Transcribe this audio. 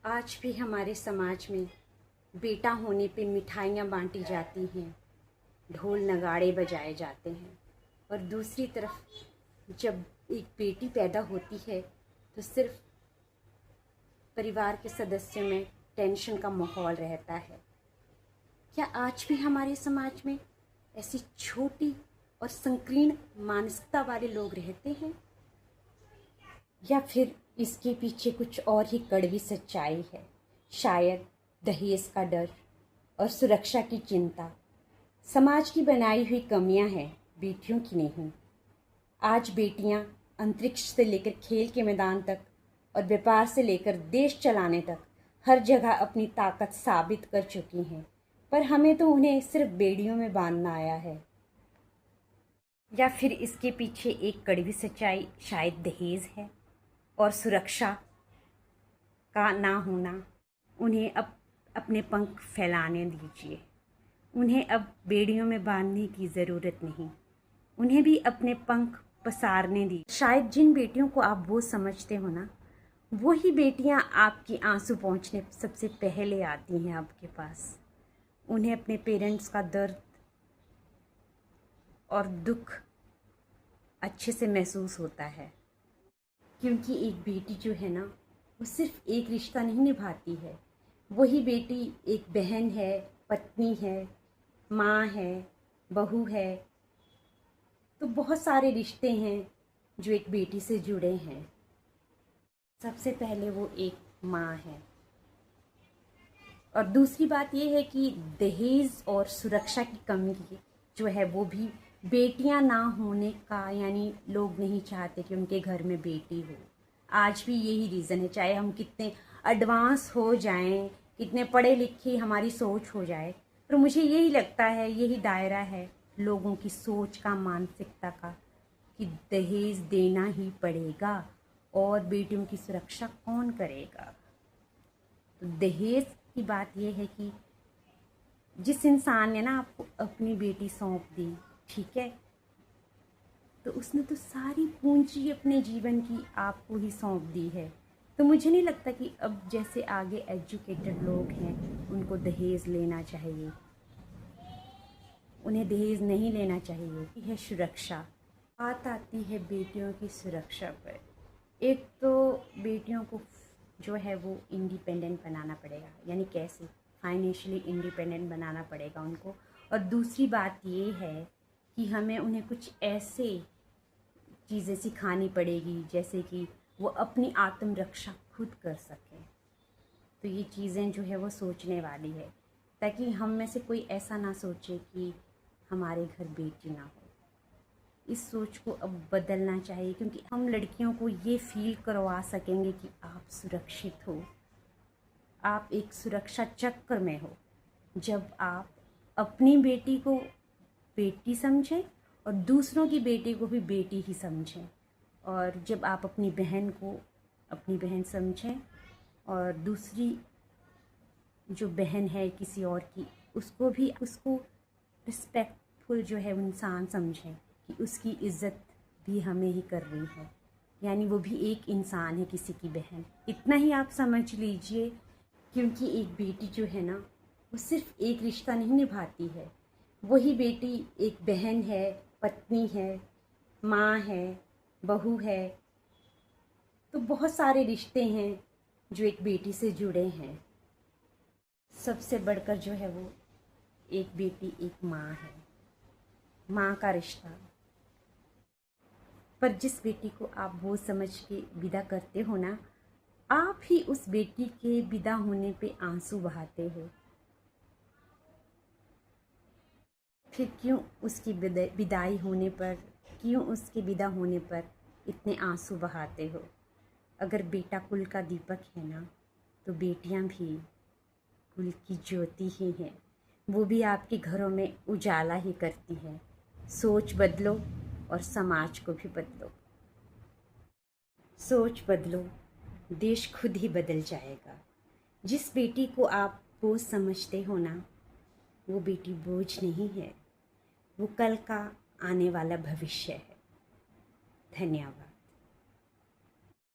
आज भी हमारे समाज में बेटा होने पे मिठाइयाँ बांटी जाती हैं, ढोल नगाड़े बजाए जाते हैं। और दूसरी तरफ जब एक बेटी पैदा होती है तो सिर्फ परिवार के सदस्यों में टेंशन का माहौल रहता है। क्या आज भी हमारे समाज में ऐसी छोटी और संकीर्ण मानसिकता वाले लोग रहते हैं, या फिर इसके पीछे कुछ और ही कड़वी सच्चाई है? शायद दहेज का डर और सुरक्षा की चिंता समाज की बनाई हुई कमियां हैं, बेटियों की नहीं। आज बेटियां अंतरिक्ष से लेकर खेल के मैदान तक और व्यापार से लेकर देश चलाने तक हर जगह अपनी ताकत साबित कर चुकी हैं, पर हमें तो उन्हें सिर्फ बेड़ियों में बांधना आया है। या फिर इसके पीछे एक कड़वी सच्चाई शायद दहेज है और सुरक्षा का ना होना। उन्हें अब अपने पंख फैलाने दीजिए। उन्हें अब बेड़ियों में बांधने की ज़रूरत नहीं, उन्हें भी अपने पंख पसारने दीजिए। शायद जिन बेटियों को आप वो समझते हो ना, वही बेटियां आपकी आंसू पहुंचने सबसे पहले आती हैं आपके पास। उन्हें अपने पेरेंट्स का दर्द और दुख अच्छे से महसूस होता है, क्योंकि एक बेटी जो है ना, वो सिर्फ एक रिश्ता नहीं निभाती है। वही बेटी एक बहन है, पत्नी है, माँ है, बहू है। तो बहुत सारे रिश्ते हैं जो एक बेटी से जुड़े हैं। सबसे पहले वो एक माँ है। और दूसरी बात ये है कि दहेज और सुरक्षा की कमी जो है वो भी बेटियां ना होने का, यानी लोग नहीं चाहते कि उनके घर में बेटी हो। आज भी यही रीज़न है, चाहे हम कितने एडवांस हो जाएं, कितने पढ़े लिखे हमारी सोच हो जाए, पर मुझे यही लगता है, यही दायरा है लोगों की सोच का, मानसिकता का, कि दहेज देना ही पड़ेगा और बेटियों की सुरक्षा कौन करेगा। तो दहेज की बात यह है कि जिस इंसान ने ना आपको अपनी बेटी सौंप दी, ठीक है, तो उसने तो सारी पूंजी अपने जीवन की आपको ही सौंप दी है। तो मुझे नहीं लगता कि अब जैसे आगे एजुकेटेड लोग हैं उनको दहेज लेना चाहिए, उन्हें दहेज नहीं लेना चाहिए। ये है सुरक्षा। बात आती है बेटियों की सुरक्षा पर। एक तो बेटियों को जो है वो इंडिपेंडेंट बनाना पड़ेगा, यानी कैसे, फाइनेंशियली इंडिपेंडेंट बनाना पड़ेगा उनको। और दूसरी बात ये है कि हमें उन्हें कुछ ऐसे चीज़ें सिखानी पड़ेगी जैसे कि वो अपनी आत्मरक्षा खुद कर सकें। तो ये चीज़ें जो है वो सोचने वाली है, ताकि हम में से कोई ऐसा ना सोचे कि हमारे घर बेटी ना हो। इस सोच को अब बदलना चाहिए, क्योंकि हम लड़कियों को ये फील करवा सकेंगे कि आप सुरक्षित हो, आप एक सुरक्षा चक्र में हो। जब आप अपनी बेटी को बेटी समझें और दूसरों की बेटी को भी बेटी ही समझें, और जब आप अपनी बहन को अपनी बहन समझें और दूसरी जो बहन है किसी और की, उसको भी उसको रिस्पेक्टफुल जो है इंसान समझें कि उसकी इज़्ज़त भी हमें ही कर रही है, यानी वो भी एक इंसान है, किसी की बहन। इतना ही आप समझ लीजिए, क्योंकि एक बेटी जो है ना, वो सिर्फ एक रिश्ता नहीं निभाती है। वही बेटी एक बहन है, पत्नी है, माँ है, बहू है। तो बहुत सारे रिश्ते हैं जो एक बेटी से जुड़े हैं। सबसे बढ़कर जो है वो एक बेटी एक माँ है, माँ का रिश्ता। पर जिस बेटी को आप वो समझ के विदा करते हो ना, आप ही उस बेटी के विदा होने पे आंसू बहाते हो। फिर क्यों उसकी विदाई होने पर, क्यों उसके विदा होने पर इतने आंसू बहाते हो? अगर बेटा कुल का दीपक है ना, तो बेटियां भी कुल की ज्योति ही हैं। वो भी आपके घरों में उजाला ही करती हैं। सोच बदलो और समाज को भी बदलो। सोच बदलो, देश खुद ही बदल जाएगा। जिस बेटी को आप बोझ समझते हो ना, वो बेटी बोझ नहीं है, वो कल का आने वाला भविष्य है। धन्यवाद।